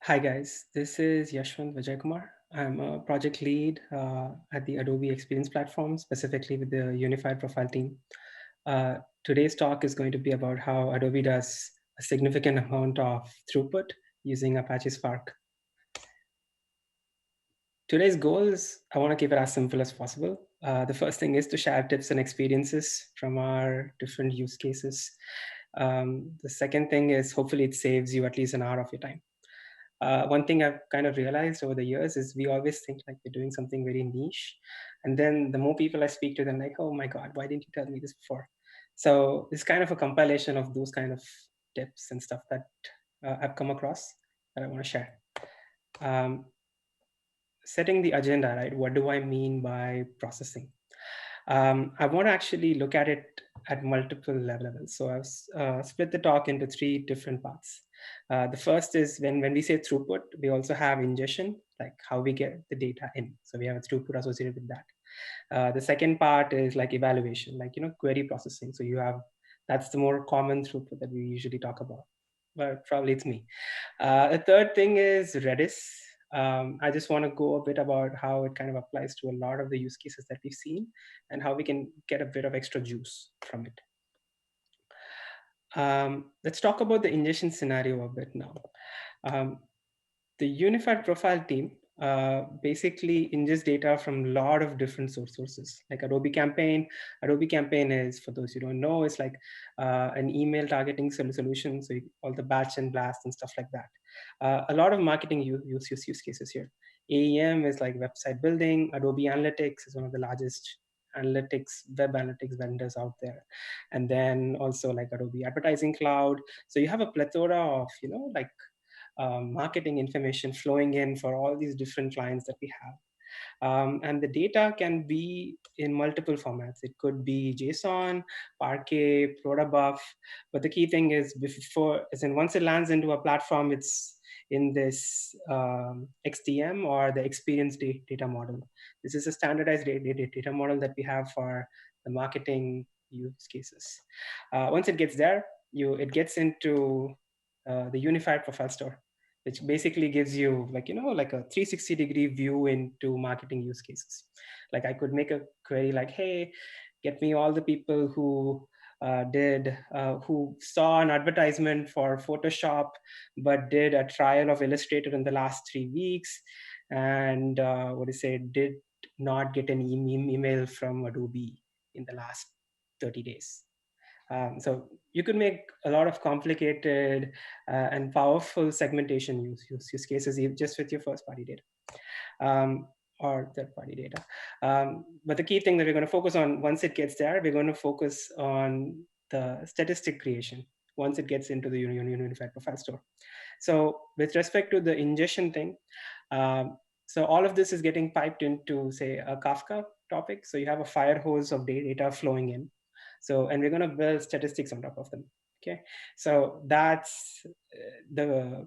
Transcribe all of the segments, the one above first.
Hi guys, this is Yashwant Vijaykumar. I'm a project lead at the Adobe Experience Platform, specifically with the Unified Profile team. Today's talk is going to be about how Adobe does a significant amount of throughput using Apache Spark. Today's goal is I want to keep it as simple as possible. The first thing is to share tips and experiences from our different use cases. The second thing is hopefully it saves you at least an hour of your time. One thing I've kind of realized over the years is we always think like we're doing something very niche. And then the more people I speak to, them like, oh my God, why didn't you tell me this before? So it's kind of a compilation of those kind of tips and stuff that I've come across that I want to share. Um, Setting the agenda, right? What do I mean by processing? I want to actually look at it at multiple levels. So I've split the talk into three different parts. The first is when we say throughput, we also have ingestion, like how we get the data in. So we have a throughput associated with that. The second part is like evaluation, like, query processing. So that's the more common throughput that we usually talk about, but probably it's me. The third thing is Redis. I just want to go a bit about how it kind of applies to a lot of the use cases that we've seen and how we can get a bit of extra juice from it. Let's talk about the ingestion scenario a bit now. Um, the unified profile team basically ingests data from a lot of different sources, like Adobe Campaign. Adobe Campaign is, for those who don't know, it's like an email targeting solution. So all the batch and blast and stuff like that. A lot of marketing use cases here. AEM is like website building. Adobe Analytics is one of the largest web analytics vendors out there, and then also like Adobe Advertising Cloud. So you have a plethora of like marketing information flowing in for all these different clients that we have. And the data can be in multiple formats. It could be JSON, Parquet, Protobuf, but the key thing is once it lands into a platform, it's in this XDM or the experience data model. This is a standardized data model that we have for the marketing use cases. Once it gets there, it gets into the unified profile store, which basically gives you like a 360-degree view into marketing use cases. Like I could make a query like, hey, get me all the people who who saw an advertisement for Photoshop but did a trial of Illustrator in the last 3 weeks, and did not get an email from Adobe in the last 30 days. So you could make a lot of complicated and powerful segmentation use cases just with your first party data or third party data. But the key thing that we're going to focus on once it gets there, we're going to focus on the statistic creation once it gets into the unified profile store. So with respect to the ingestion thing, so all of this is getting piped into, say, a Kafka topic. So you have a fire hose of data flowing in. So, and we're going to build statistics on top of them. Okay, so that's the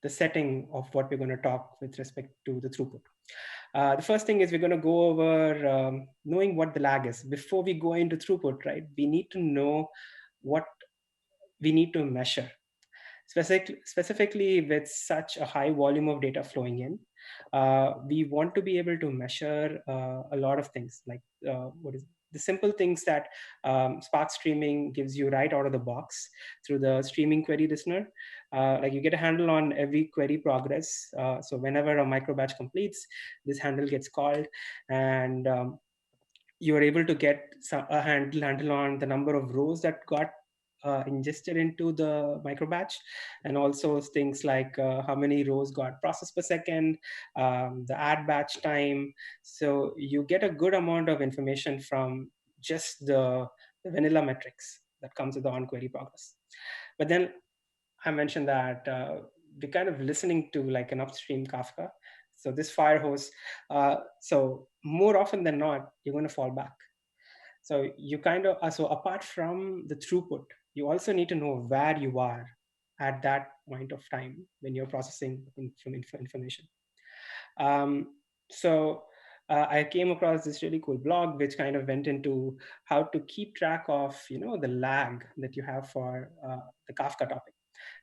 setting of what we're going to talk with respect to the throughput. The first thing is we're going to go over knowing what the lag is. Before we go into throughput, right, we need to know what we need to measure. Specifically with such a high volume of data flowing in, we want to be able to measure a lot of things, like what is the simple things that Spark Streaming gives you right out of the box through the streaming query listener. Like you get a handle on every query progress. So whenever a MicroBatch completes, this handle gets called, and you are able to get a handle on the number of rows that got ingested into the MicroBatch, and also things like how many rows got processed per second, the add batch time. So you get a good amount of information from just the vanilla metrics that comes with the on-query progress. But then I mentioned that we're kind of listening to like an upstream Kafka. So this fire hose, so more often than not, you're going to fall back. So you kind of, so apart from the throughput, you also need to know where you are at that point of time when you're processing information. So I came across this really cool blog which kind of went into how to keep track of the lag that you have for the Kafka topic.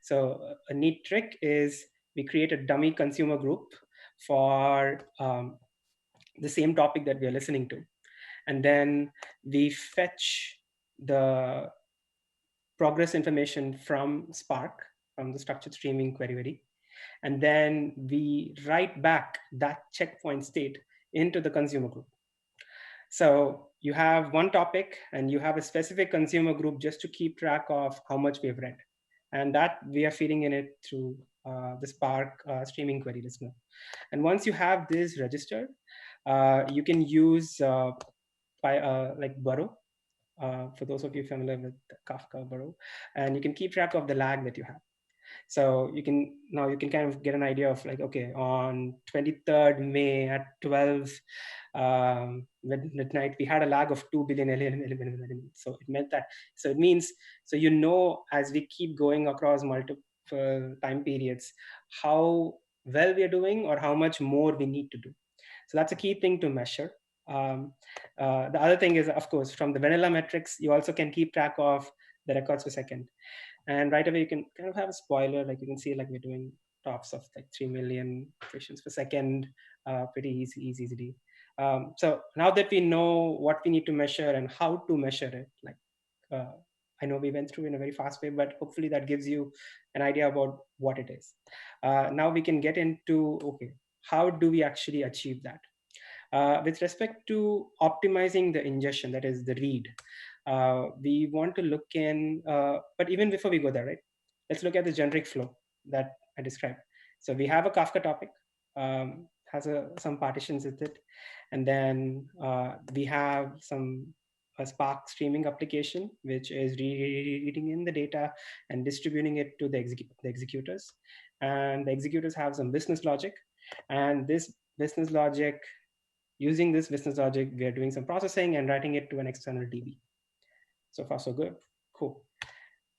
So a neat trick is we create a dummy consumer group for the same topic that we are listening to. And then we fetch the progress information from Spark, from the structured streaming query. And then we write back that checkpoint state into the consumer group. So you have one topic and you have a specific consumer group just to keep track of how much we've read. And that we are feeding in it through the Spark streaming query listener. And once you have this registered, you can use like Burrow, for those of you familiar with Kafka Burrow, and you can keep track of the lag that you have. So you can kind of get an idea of like, okay, on 23rd May at 12 midnight, we had a lag of 2 billion elements. So it meant that, so it means, so as we keep going across multiple time periods, how well we are doing or how much more we need to do. So that's a key thing to measure. The other thing is, of course, from the vanilla metrics, you also can keep track of the records per second. And right away, you can kind of have a spoiler, like you can see, like we're doing tops of like 3 million iterations per second, pretty easily. So now that we know what we need to measure and how to measure it, like I know we went through in a very fast way, but hopefully that gives you an idea about what it is. Now we can get into, okay, how do we actually achieve that? With respect to optimizing the ingestion, that is the read, we want to look in, but even before we go there, right, let's look at the generic flow that I described. So we have a Kafka topic, has some partitions with it. And then we have a Spark streaming application, which is reading in the data and distributing it to the executors. And the executors have some business logic. And this business logic, using this business logic, we are doing some processing and writing it to an external DB. So far, so good. Cool.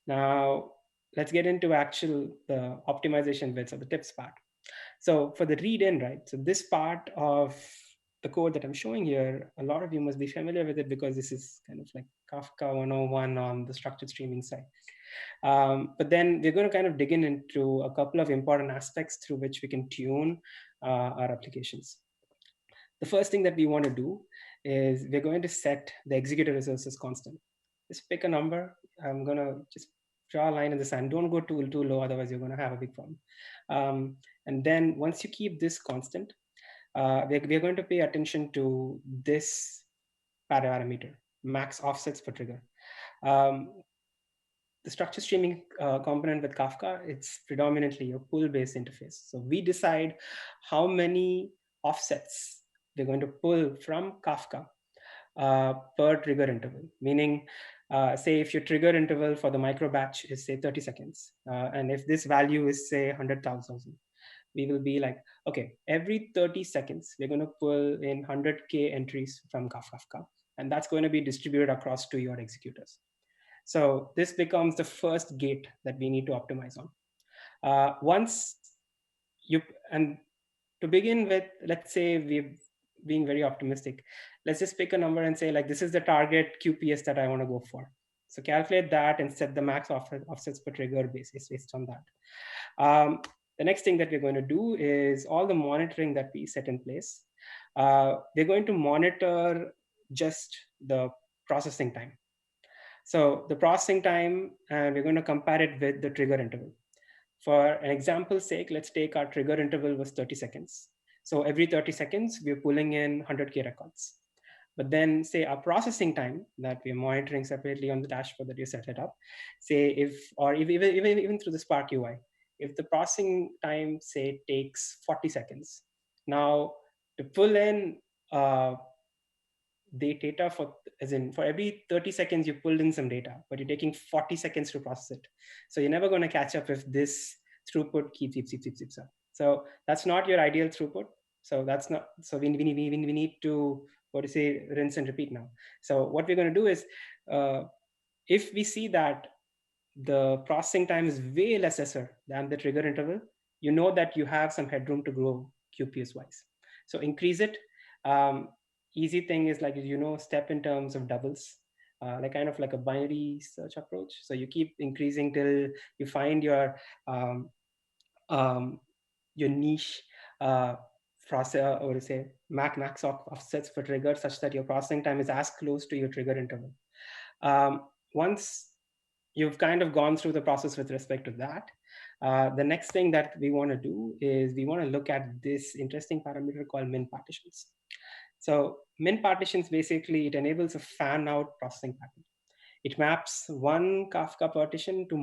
Now, let's get into the optimization bits of the tips part. So for the read in, right? So this part of the code that I'm showing here, a lot of you must be familiar with it because this is kind of like Kafka 101 on the structured streaming side. But then we're going to kind of dig into a couple of important aspects through which we can tune our applications. The first thing that we want to do is we're going to set the executor resources constant. Just pick a number. I'm going to just draw a line in the sand. Don't go too low, otherwise you're going to have a big problem. And then once you keep this constant, we're going to pay attention to this parameter, max offsets per trigger. The structure streaming component with Kafka, it's predominantly a pull-based interface. So we decide how many offsets we're going to pull from Kafka per trigger interval. Meaning, say if your trigger interval for the MicroBatch is say 30 seconds, and if this value is say 100,000, we will be like, okay, every 30 seconds, we're going to pull in 100K entries from Kafka, and that's going to be distributed across to your executors. So this becomes the first gate that we need to optimize on. And to begin with, let's say we're being very optimistic. Let's just pick a number and say like, this is the target QPS that I want to go for. So calculate that and set the max offsets per trigger based on that. The next thing that we're going to do is all the monitoring that we set in place. We're going to monitor just the processing time. So the processing time, and we're going to compare it with the trigger interval. For an example's sake, let's take our trigger interval was 30 seconds. So every 30 seconds, we're pulling in 100K records. But then say our processing time that we're monitoring separately on the dashboard that you set it up, say even through the Spark UI, if the processing time, say, takes 40 seconds, now to pull in the data for every 30 seconds you pulled in some data, but you're taking 40 seconds to process it. So you're never going to catch up if this throughput keeps up. So that's not your ideal throughput. So that's not, so we need to, rinse and repeat now. So what we're going to do is, if we see that the processing time is way lesser than the trigger interval, you know that you have some headroom to grow QPS wise. So increase it. Easy thing is like, step in terms of doubles. like kind of like a binary search approach. So you keep increasing till you find um, um, your niche process, or say max offsets for trigger, such that your processing time is as close to your trigger interval. Once you've kind of gone through the process with respect to that, the next thing that we want to do is we want to look at this interesting parameter called MinPartitions. So MinPartitions, basically, it enables a fan out processing pattern. It maps one Kafka partition to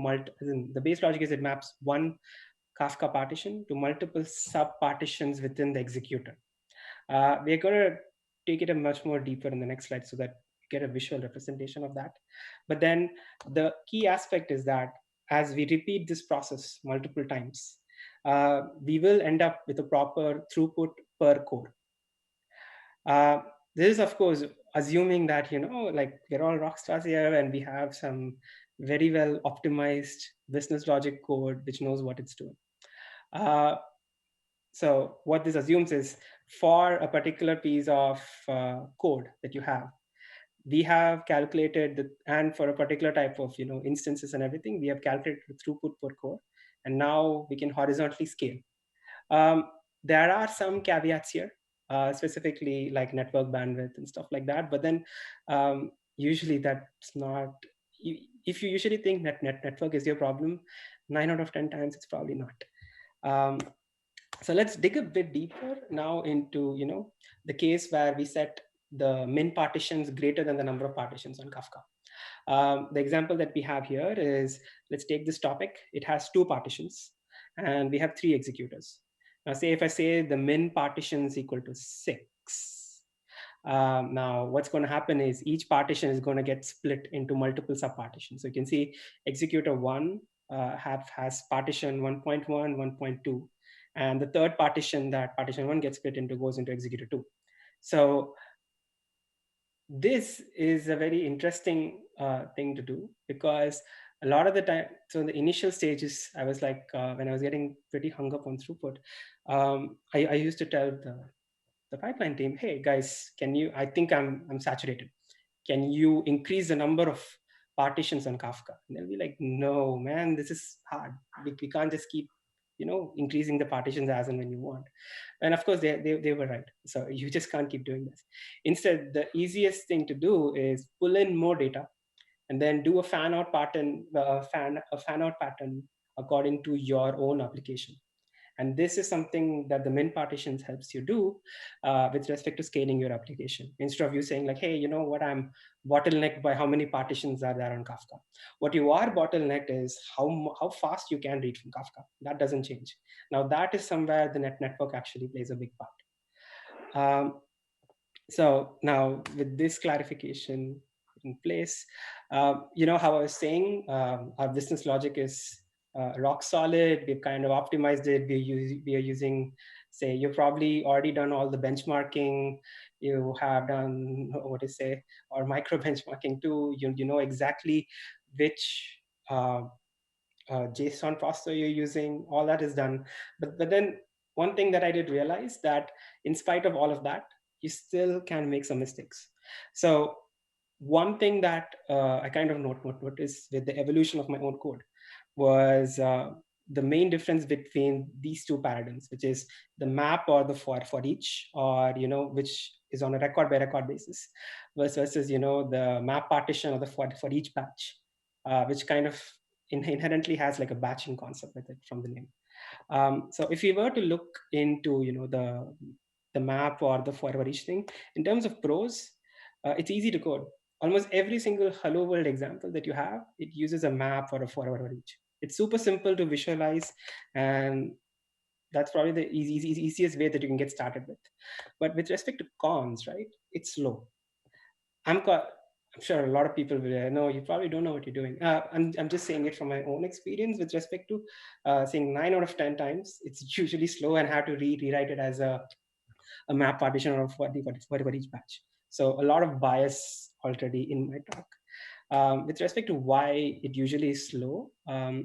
the base logic is it maps one Kafka partition to multiple sub partitions within the executor. We're going to take it a much more deeper in the next slide so that you get a visual representation of that. But then the key aspect is that as we repeat this process multiple times, we will end up with a proper throughput per core. This is, of course, assuming that, like we're all rock stars here and we have some very well optimized business logic code which knows what it's doing. So what this assumes is for a particular piece of code that you have, we have calculated and for a particular type of instances and everything, we have calculated the throughput per core, and now we can horizontally scale. Um, there are some caveats here, specifically like network bandwidth and stuff like that. But then usually that's not. If you usually think that network is your problem, 9 out of 10 times it's probably not. So let's dig a bit deeper now into the case where we set the min partitions greater than the number of partitions on Kafka. The example that we have here is, let's take this topic. It has 2 partitions and we have 3 executors. Now say if I say the min partitions equal to 6, now what's going to happen is each partition is going to get split into multiple subpartitions. So you can see executor 1 has partition 1.1, 1.2, and the third partition that partition 1 gets split into goes into executor 2. So this is a very interesting thing to do, because a lot of the time, so in the initial stages, I was like, when I was getting pretty hung up on throughput, I used to tell the pipeline team, hey guys, I think I'm saturated. Can you increase the number of partitions on Kafka? And they'll be like, no, man, this is hard. We can't just keep, increasing the partitions as and when you want. And of course, they were right. So you just can't keep doing this. Instead, the easiest thing to do is pull in more data and then do a fan out pattern, a fan out pattern according to your own application. And this is something that the MinPartitions helps you do with respect to scaling your application. Instead of you saying like, hey, you know what, I'm bottlenecked by how many partitions are there on Kafka. What you are bottlenecked is how fast you can read from Kafka. That doesn't change. Now that is somewhere the network actually plays a big part. So now with this clarification in place, how I was saying, our business logic is rock solid. We've kind of optimized it. We are using, say, you've probably already done all the benchmarking. You have done or micro benchmarking too. You know exactly which JSON processor you're using. All that is done. But then one thing that I did realize, that in spite of all of that, you still can make some mistakes. So one thing that I kind of noticed with the evolution of my own code was the main difference between these two paradigms, which is the map or the for each, or which is on a record by record basis, versus the map partition or the for each batch, which kind of inherently has like a batching concept with it from the name. So if we were to look into the map or the for each thing in terms of pros, it's easy to code. Almost every single hello world example that you have, it uses a map or a for each. It's super simple to visualize, and that's probably the easiest way that you can get started with. But with respect to cons, right, it's slow. I'm sure a lot of people will know you probably don't know what you're doing. I'm just saying it from my own experience with respect to saying 9 out of 10 times it's usually slow and have to rewrite it as a map partition or for each batch. So a lot of bias already in my talk. With respect to why it usually is slow,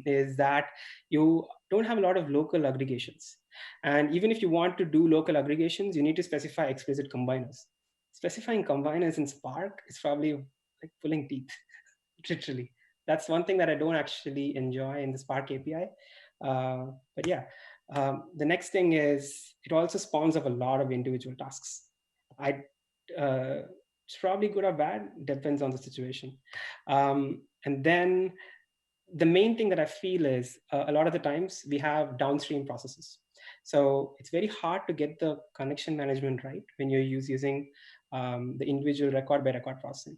is that you don't have a lot of local aggregations. And even if you want to do local aggregations, you need to specify explicit combiners. Specifying combiners in Spark is probably like pulling teeth, literally. That's one thing that I don't actually enjoy in the Spark API. But yeah, the next thing is it also spawns up a lot of individual tasks. I It's probably good or bad, depends on the situation. And then the main thing that I feel is a lot of the times we have downstream processes. So it's very hard to get the connection management right when you're using the individual record by record processing.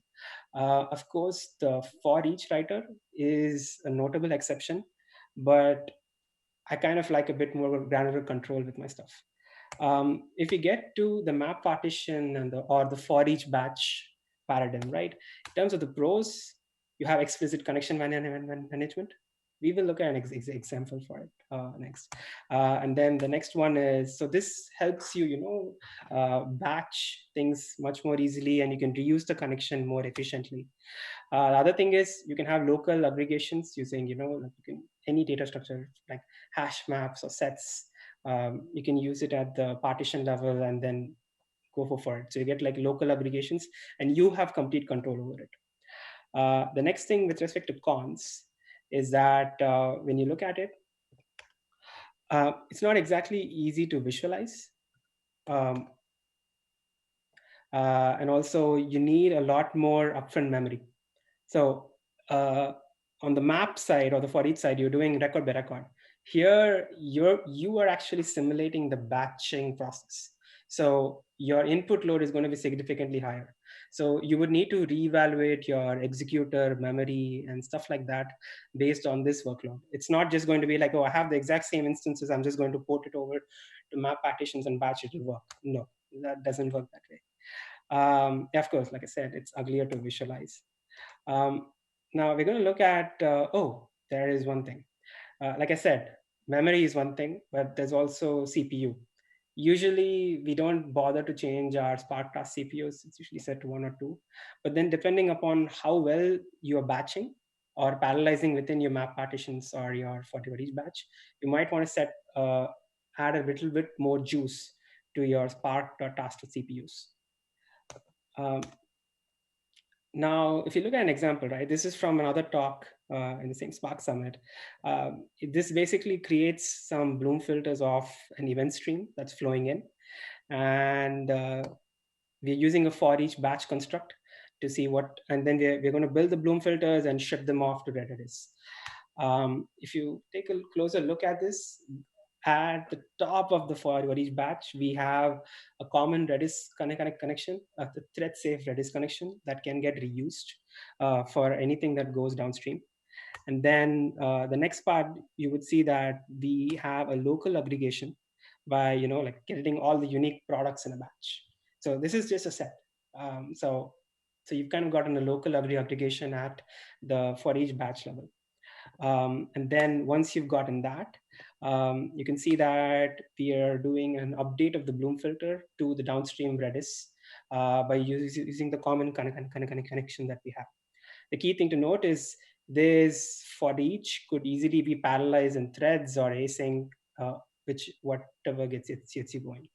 Of course, the for each writer is a notable exception, but I kind of like a bit more granular control with my stuff. If you get to the map partition and or the for each batch paradigm, right? In terms of the pros, you have explicit connection management. We will look at an example for it next. And then the next one is, so this helps you, batch things much more easily, and you can reuse the connection more efficiently. The other thing is you can have local aggregations using, like you can, any data structure like hash maps or sets. You can use it at the partition level and then go for it. So you get like local aggregations and you have complete control over it. The next thing with respect to cons is that when you look at it, it's not exactly easy to visualize. Um, and also you need a lot more upfront memory. So on the map side or the for each side, you're doing record by record. Here, you are actually simulating the batching process. So your input load is going to be significantly higher. So you would need to reevaluate your executor memory and stuff like that based on this workload. It's not just going to be like, oh, I have the exact same instances, I'm just going to port it over to map partitions and batch it will work. No, that doesn't work that way. Yeah, of course, like I said, it's uglier to visualize. Now we're going to look at, there is one thing. Like I said, memory is one thing, but there's also CPU. Usually we don't bother to change our Spark task CPUs. It's usually set to 1 or 2. But then depending upon how well you are batching or parallelizing within your map partitions or your for each batch, you might want to add a little bit more juice to your Spark or task CPUs. Now, if you look at an example, right, this is from another talk in the same Spark Summit. This basically creates some Bloom filters of an event stream that's flowing in. And we're using a for each batch construct to see what, and then we're going to build the Bloom filters and ship them off to Redis. If you take a closer look at this, at the top of the for each batch, we have a common Redis connection, the thread safe Redis connection that can get reused for anything that goes downstream. And then the next part, you would see that we have a local aggregation by, like getting all the unique products in a batch. So this is just a set. So you've kind of gotten a local aggregation at the for each batch level. And then once you've gotten that, you can see that we are doing an update of the Bloom filter to the downstream Redis by using the common connection that we have. The key thing to note is this for each could easily be parallelized in threads or async, which whatever gets you going.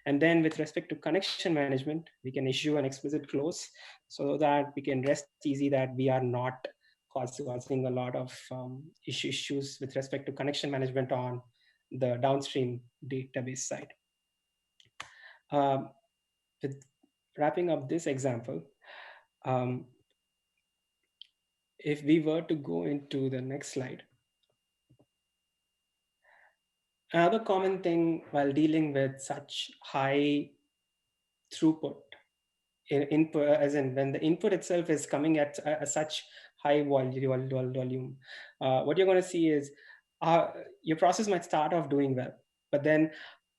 And then with respect to connection management, we can issue an explicit clause so that we can rest easy that we are not causing a lot of issues with respect to connection management on the downstream database side. With wrapping up this example, if we were to go into the next slide, another common thing while dealing with such high throughput input, as in when the input itself is coming at such high volume, what you're going to see is your process might start off doing well, but then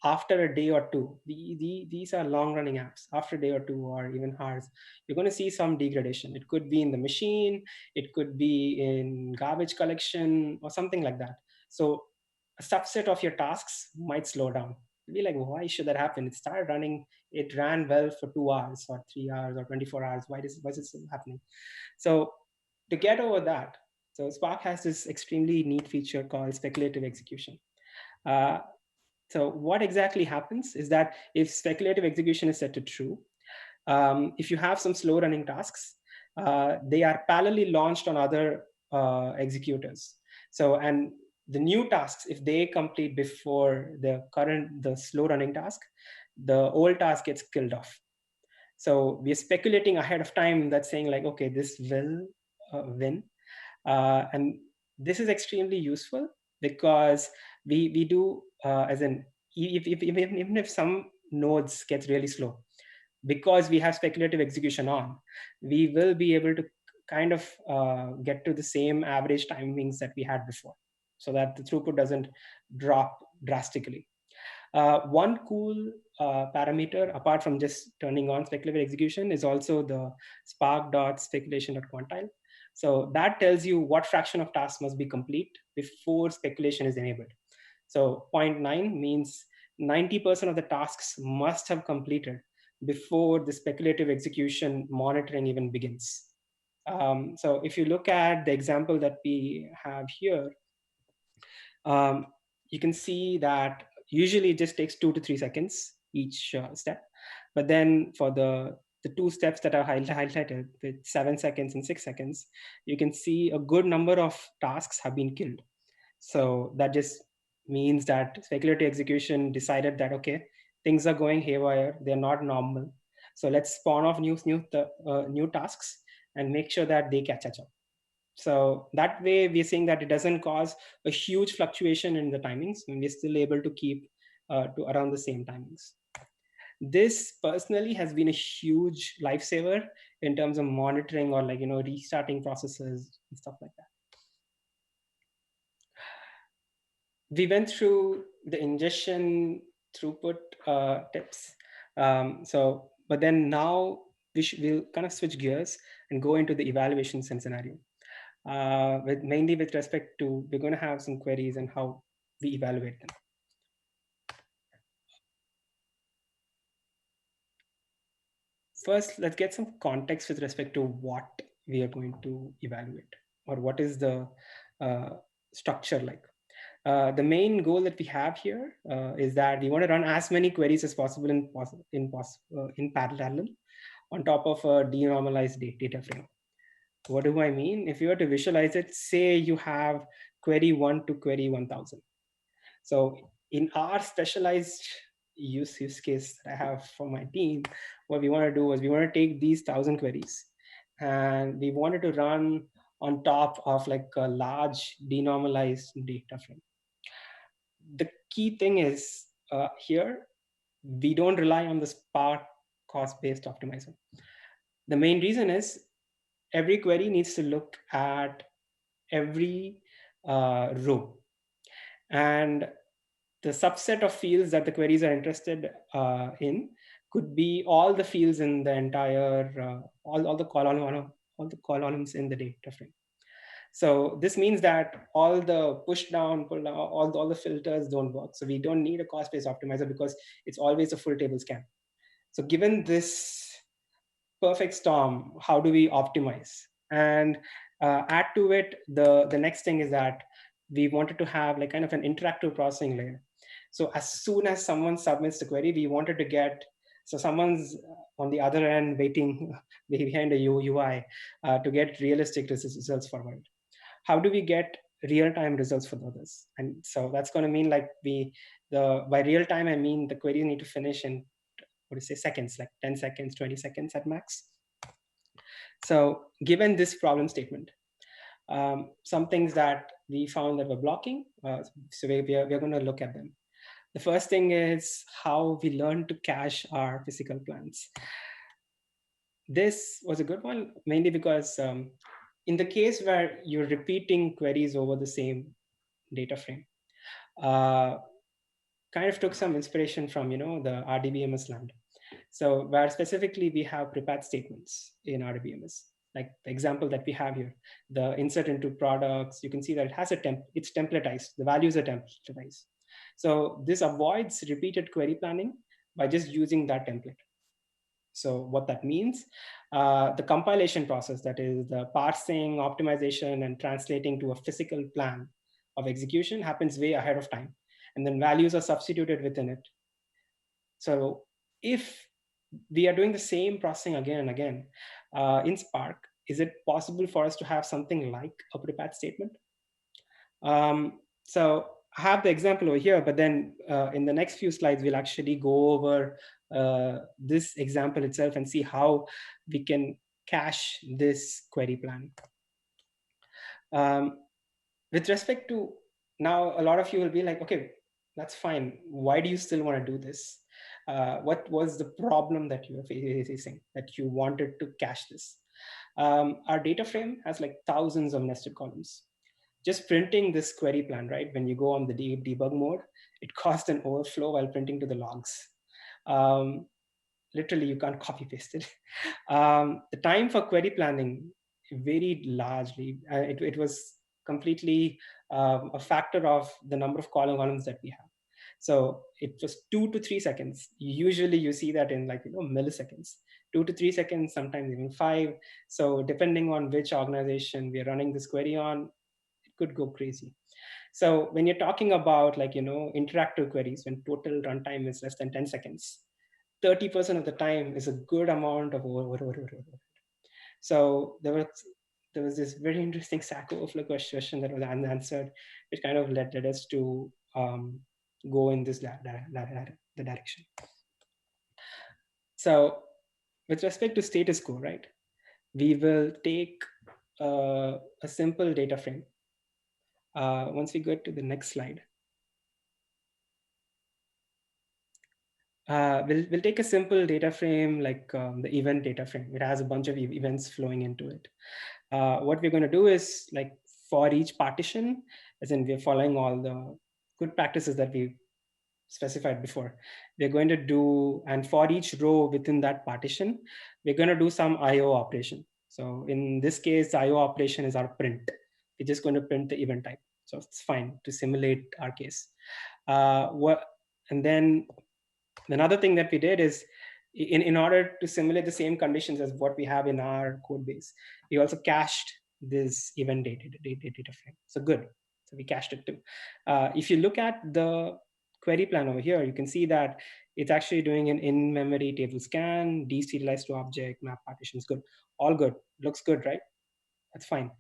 after a day or two, these are long running apps. After a day or two or even hours, you're going to see some degradation. It could be in the machine, it could be in garbage collection or something like that. So a subset of your tasks might slow down. You'll be like, well, why should that happen? It started running, it ran well for 2 hours or 3 hours or 24 hours. Why is this happening? So to get over that, so Spark has this extremely neat feature called speculative execution. So what exactly happens is that if speculative execution is set to true, if you have some slow running tasks, they are parallelly launched on other executors. So, and the new tasks, if they complete before the slow running task, the old task gets killed off. So we're speculating ahead of time, that's saying like, okay, this will win. And this is extremely useful because we do, as in, even if some nodes gets really slow, because we have speculative execution on, we will be able to kind of get to the same average timings that we had before, so that the throughput doesn't drop drastically. One cool parameter, apart from just turning on speculative execution, is also the spark.speculation.quantile. So that tells you what fraction of tasks must be complete before speculation is enabled. So 0.9 means 90% of the tasks must have completed before the speculative execution monitoring even begins. So if you look at the example that we have here, you can see that usually it just takes 2 to 3 seconds each step. But then for the two steps that are highlighted with 7 seconds and 6 seconds, you can see a good number of tasks have been killed. So that just means that speculative execution decided that, okay, things are going haywire, they're not normal. So let's spawn off new tasks and make sure that they catch up. So that way we're seeing that it doesn't cause a huge fluctuation in the timings, and we're still able to keep to around the same timings. This personally has been a huge lifesaver in terms of monitoring or restarting processes and stuff like that. We went through the ingestion throughput tips. But then now we'll kind of switch gears and go into the evaluation scenario. Mainly with respect to, we're going to have some queries and how we evaluate them. First, let's get some context with respect to what we are going to evaluate, or what is the structure like. The main goal that we have here is that we want to run as many queries as possible in parallel on top of a denormalized data frame. What do I mean? If you were to visualize it, say you have query 1 to query 1000. So in our specialized use case that I have for my team, what we want to do is we want to take these 1000 queries and we wanted to run on top of like a large denormalized data frame. The key thing is here, we don't rely on the Spark cost-based optimizer. The main reason is every query needs to look at every row. And the subset of fields that the queries are interested in could be all the fields in the entire, all the columns in the data frame. So this means that all the push down, pull down, all the filters don't work. So we don't need a cost-based optimizer because it's always a full table scan. So given this perfect storm, how do we optimize? And add to it, the next thing is that we wanted to have like kind of an interactive processing layer. So as soon as someone submits the query, we wanted to get, so someone's on the other end waiting behind a UI to get realistic results forward. How do we get real-time results for others? And so that's going to mean like by real time, I mean the queries need to finish in, seconds, like 10 seconds, 20 seconds at max. So given this problem statement, some things that we found that were blocking, so we are going to look at them. The first thing is how we learn to cache our physical plants. This was a good one, mainly because in the case where you're repeating queries over the same data frame, kind of took some inspiration from the RDBMS lambda. So where specifically we have prepared statements in RDBMS, like the example that we have here, the insert into products, you can see that it has it's templatized, the values are templatized. So this avoids repeated query planning by just using that template. So what that means, the compilation process, that is the parsing, optimization, and translating to a physical plan of execution, happens way ahead of time. And then values are substituted within it. So if we are doing the same processing again and again in Spark, is it possible for us to have something like a prepared statement? So I have the example over here, but then in the next few slides, we'll actually go over this example itself and see how we can cache this query plan. With respect to now, a lot of you will be like, okay, that's fine. Why do you still want to do this? What was the problem that you were facing that you wanted to cache this? Our data frame has like thousands of nested columns. Just printing this query plan, right? When you go on the debug mode, it caused an overflow while printing to the logs. Literally, you can't copy paste it. The time for query planning varied largely. It was completely a factor of the number of columns that we have. So it was 2 to 3 seconds. Usually you see that in like, milliseconds, 2 to 3 seconds, sometimes even 5. So depending on which organization we are running this query on, it could go crazy. So when you're talking about like, interactive queries, when total runtime is less than 10 seconds, 30% of the time is a good amount of over. So there was this very interesting Stack Overflow question that was unanswered, which kind of led us to go in this the direction. So with respect to status quo, right, we will take a simple data frame. Once we go to the next slide, we'll take a simple data frame like the event data frame. It has a bunch of events flowing into it. What we're going to do is like for each partition, as in we're following all the good practices that we specified before. We're going to do, and for each row within that partition, we're going to do some IO operation. So in this case, the IO operation is our print. We're just going to print the event type. So it's fine to simulate our case. And then another thing that we did is in order to simulate the same conditions as what we have in our code base, we also cached this event data frame. So good. So we cached it too. If you look at the query plan over here, you can see that it's actually doing an in-memory table scan, deserialized to object, map partitions, good. All good. Looks good, right? That's fine.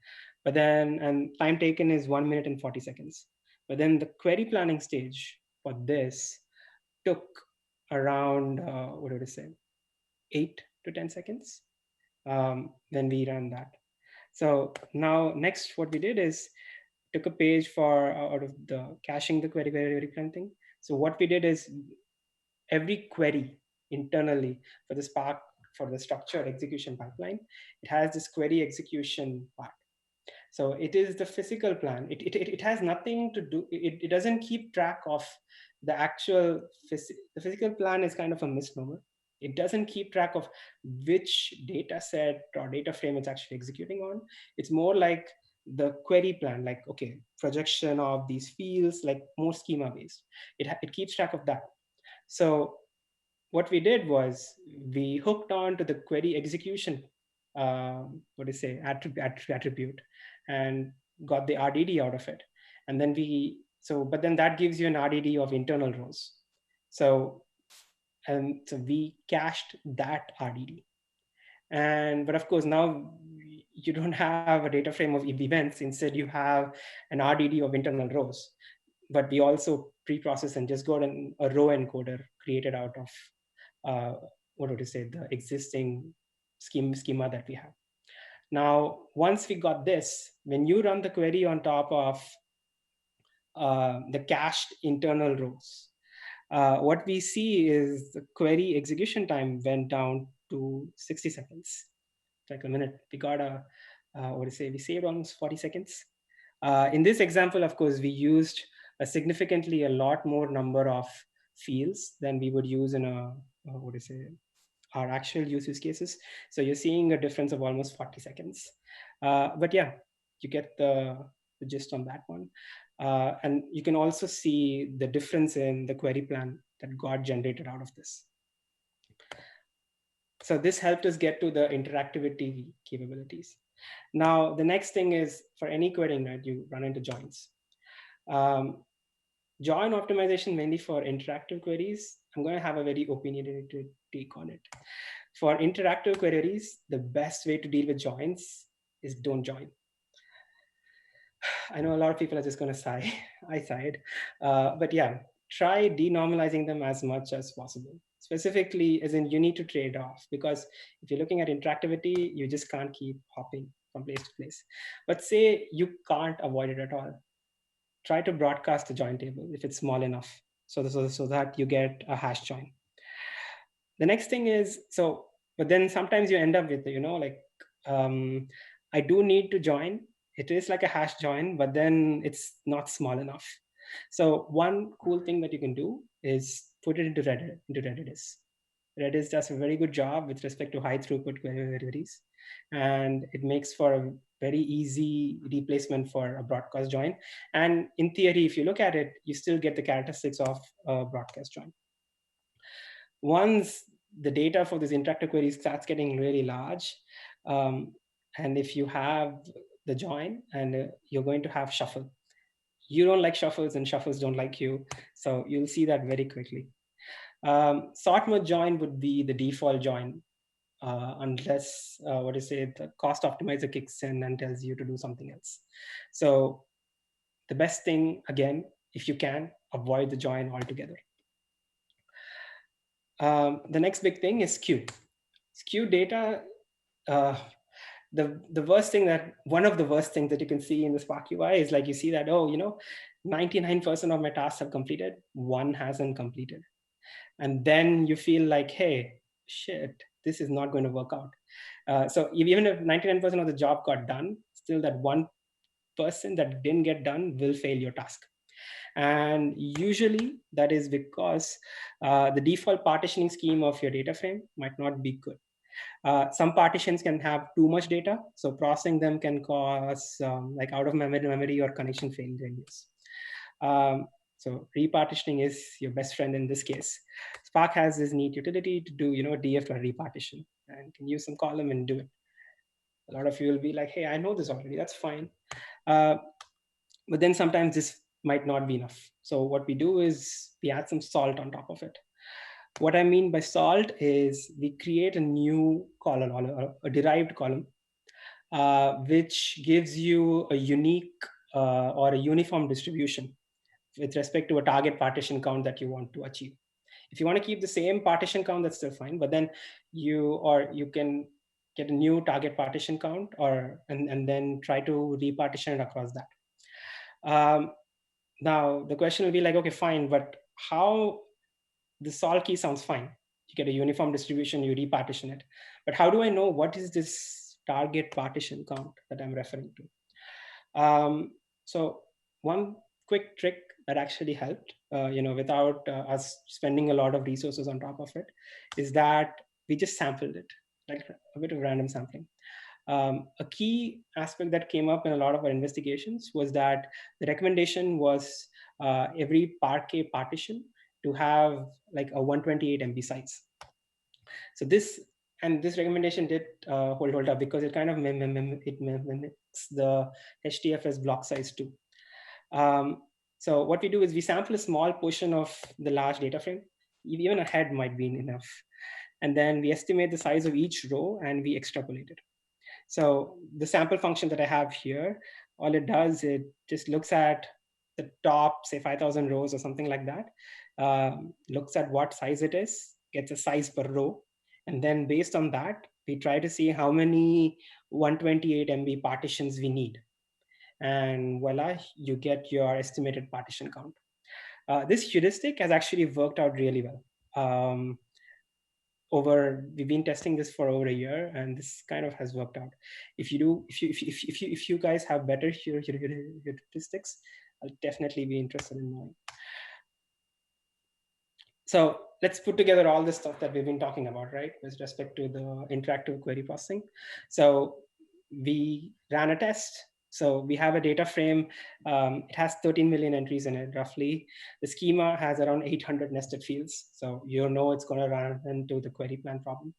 But then, and time taken is 1 minute and 40 seconds. But then the query planning stage for this took around, what would I say, 8 to 10 seconds when we ran that. So now next what we did is took a page for out of the caching the query plan thing. So what we did is every query internally for the Spark, for the structured execution pipeline, it has this query execution part. So it is the physical plan. It has nothing to do, it doesn't keep track of the actual, the physical plan is kind of a misnomer. It doesn't keep track of which data set or data frame it's actually executing on. It's more like the query plan, like, okay, projection of these fields, like more schema based. It keeps track of that. So what we did was we hooked on to the query execution, what do you say, attribute, and got the RDD out of it. And then but then that gives you an RDD of internal rows. So we cached that RDD. But of course, now you don't have a data frame of events. Instead, you have an RDD of internal rows. But we also pre-process and just got a row encoder created out of what would you say, the existing schema that we have. Now, once we got this, when you run the query on top of the cached internal rows, what we see is the query execution time went down to 60 seconds, like a minute. We got we saved almost 40 seconds. In this example, of course, we used a lot more number of fields than we would use in our actual use cases. So you're seeing a difference of almost 40 seconds. But yeah, you get the gist on that one. And you can also see the difference in the query plan that got generated out of this. So this helped us get to the interactivity capabilities. Now, the next thing is for any querying, right, you run into joins. Join optimization mainly for interactive queries. I'm going to have a very opinionated take on it. For interactive queries, the best way to deal with joins is don't join. I know a lot of people are just going to sigh. I sighed. But yeah, try denormalizing them as much as possible. Specifically, as in you need to trade off, because if you're looking at interactivity, you just can't keep hopping from place to place. But say you can't avoid it at all. Try to broadcast the join table if it's small enough, so that you get a hash join. The next thing is, but then sometimes you end up with, I do need to join. It is like a hash join, but then it's not small enough. So one cool thing that you can do is put it into Redis. Redis does a very good job with respect to high throughput queries, and it makes for a very easy replacement for a broadcast join. And in theory, if you look at it, you still get the characteristics of a broadcast join. Once the data for this interactive query starts getting really large, and if you have the join and you're going to have shuffle, you don't like shuffles and shuffles don't like you. So you'll see that very quickly. Sort merge join would be the default join, unless the cost optimizer kicks in and tells you to do something else. So the best thing, again, if you can, avoid the join altogether. The next big thing is skew. Skew data, the worst thing one of the worst things that you can see in the Spark UI is like you see that, 99% of my tasks have completed, one hasn't completed. And then you feel like, hey, shit, this is not going to work out. So even if 99% of the job got done, still that 1% that didn't get done will fail your task. And usually that is because the default partitioning scheme of your data frame might not be good. Some partitions can have too much data, so processing them can cause like out of memory or connection failures. So repartitioning is your best friend in this case. Spark has this neat utility to do, DF to repartition, and can use some column and do it. A lot of you will be like, hey, I know this already, that's fine. But then sometimes this might not be enough. So what we do is we add some salt on top of it. What I mean by salt is we create a new column, or a derived column, which gives you a unique or a uniform distribution with respect to a target partition count that you want to achieve. If you want to keep the same partition count, that's still fine, but then you can get a new target partition count, and then try to repartition it across that. Now the question will be like, okay, fine, but how? The sol key sounds fine. You get a uniform distribution, you repartition it. But how do I know what is this target partition count that I'm referring to? So one quick trick that actually helped, without us spending a lot of resources on top of it, is that we just sampled it, like a bit of random sampling. A key aspect that came up in a lot of our investigations was that the recommendation was every Parquet partition to have like a 128 MB size. So this recommendation did hold up, because it kind of mimics the HDFS block size too. So what we do is we sample a small portion of the large data frame. Even a head might be enough. And then we estimate the size of each row and we extrapolate it. So the sample function that I have here, all it does, it just looks at the top, say 5,000 rows or something like that, looks at what size it is, gets a size per row. And then based on that, we try to see how many 128 MB partitions we need. And voila, you get your estimated partition count. This heuristic has actually worked out really well. We've been testing this for over a year, and this kind of has worked out. If you guys have better heuristics, I'll definitely be interested in knowing. So let's put together all this stuff that we've been talking about, right, with respect to the interactive query processing. So we ran a test. So we have a data frame. It has 13 million entries in it, roughly. The schema has around 800 nested fields. So it's going to run into the query plan problem.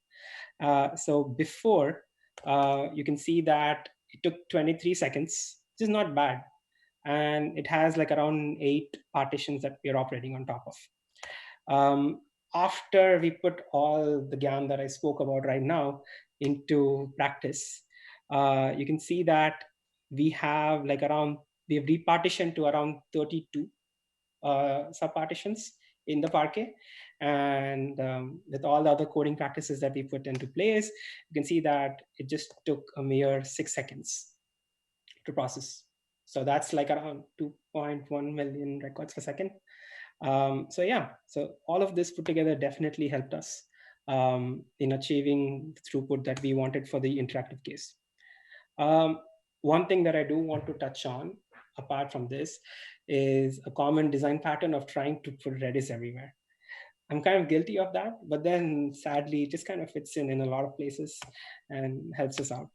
So before, you can see that it took 23 seconds, which is not bad. And it has like around 8 partitions that we're operating on top of. after we put all the GAN that I spoke about right now into practice, you can see that we have we have repartitioned to around 32 subpartitions in the Parquet. And with all the other coding practices that we put into place, you can see that it just took a mere 6 seconds to process. So that's like around 2.1 million records per second. So yeah, so all of this put together definitely helped us in achieving the throughput that we wanted for the interactive case. One thing that I do want to touch on, apart from this, is a common design pattern of trying to put Redis everywhere. I'm kind of guilty of that, but then sadly, it just kind of fits in a lot of places and helps us out.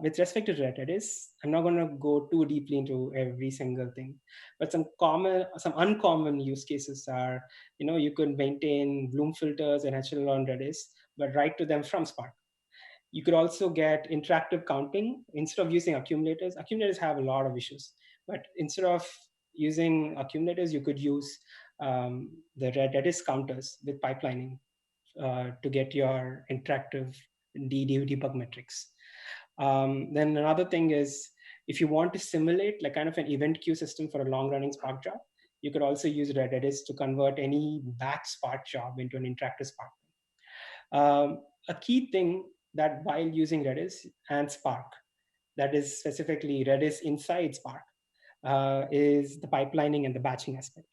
With respect to Redis, I'm not going to go too deeply into every single thing, but some uncommon use cases are, you could maintain Bloom filters and HL on Redis, but write to them from Spark. You could also get interactive counting instead of using accumulators. Accumulators have a lot of issues, but instead of using accumulators, you could use the Redis counters with pipelining to get your interactive debug metrics. Then another thing is, if you want to simulate like kind of an event queue system for a long-running Spark job, you could also use Redis to convert any batch Spark job into an interactive Spark. A key thing that while using Redis and Spark, that is specifically Redis inside Spark, is the pipelining and the batching aspect.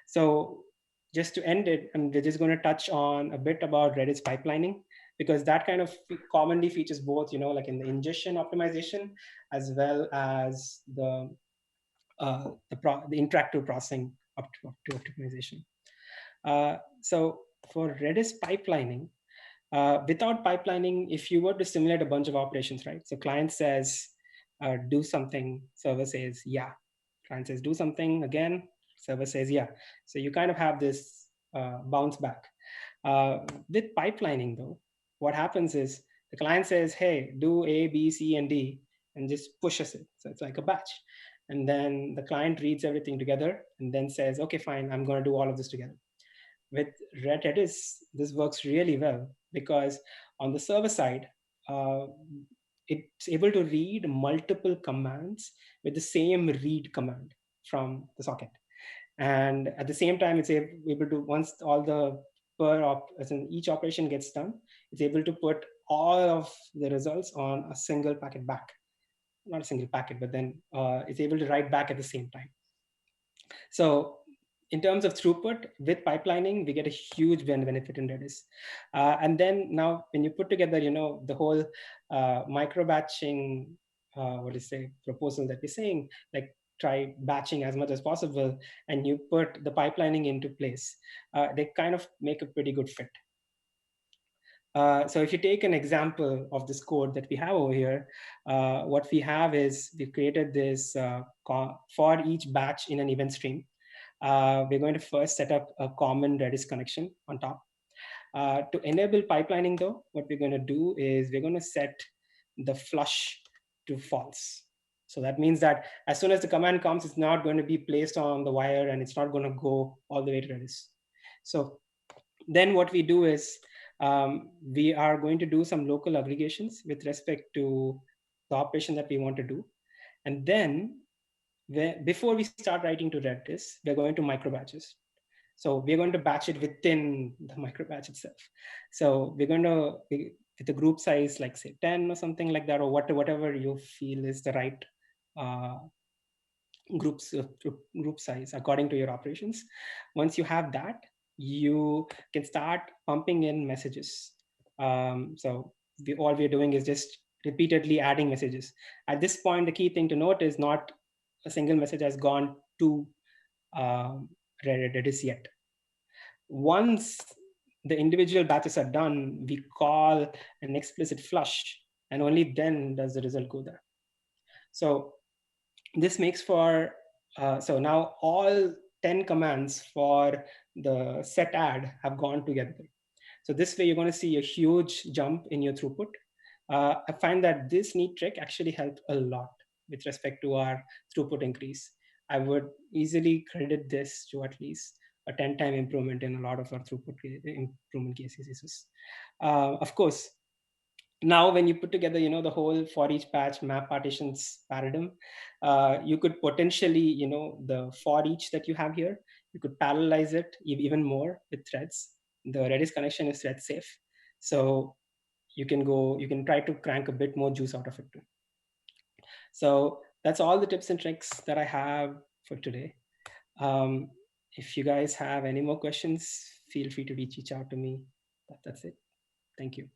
So just to end it, we're just going to touch on a bit about Redis pipelining, because that kind of commonly features both, like in the ingestion optimization, as well as the interactive processing up to optimization. So for Redis pipelining, without pipelining, if you were to simulate a bunch of operations, right? So client says, do something, server says, yeah. Client says, do something again, server says, yeah. So you kind of have this bounce back. With pipelining though, what happens is the client says, hey, do A, B, C, and D, and just pushes it. So it's like a batch. And then the client reads everything together and then says, okay, fine, I'm going to do all of this together. With Redis, this works really well because on the server side, it's able to read multiple commands with the same read command from the socket. And at the same time, it's able to, once all the as in each operation gets done, it's able to put all of the results on a single packet back. Not a single packet, but then it's able to write back at the same time. So in terms of throughput, with pipelining, we get a huge benefit in Redis. And then now when you put together, the whole microbatching, proposal that we're saying, like try batching as much as possible, and you put the pipelining into place, they kind of make a pretty good fit. So if you take an example of this code that we have over here, what we have is we've created this for each batch in an event stream. We're going to first set up a common Redis connection on top. To enable pipelining though, what we're going to do is we're going to set the flush to false. So that means that as soon as the command comes, it's not going to be placed on the wire and it's not going to go all the way to Redis. So then what we do is we are going to do some local aggregations with respect to the operation that we want to do. And then before we start writing to Redis, we're going to microbatches. So we're going to batch it within the microbatch itself. So we're going to, with a group size, like say 10 or something like that, or whatever you feel is the right group size according to your operations. Once you have that, you can start pumping in messages. So all we're doing is just repeatedly adding messages. At this point, the key thing to note is not a single message has gone to Redis yet. Once the individual batches are done, we call an explicit flush, and only then does the result go there. So this makes for, so now all 10 commands for the set add have gone together. So this way you're going to see a huge jump in your throughput. I find that this neat trick actually helped a lot with respect to our throughput increase. I would easily credit this to at least a 10-time improvement in a lot of our throughput improvement cases. Of course, now when you put together, the whole for each patch map partitions paradigm, you could potentially, the for each that you have here, you could parallelize it even more with threads. The Redis connection is thread safe, so you can try to crank a bit more juice out of it too. So that's all the tips and tricks that I have for today. If you guys have any more questions, feel free to reach out to me. That's it. Thank you.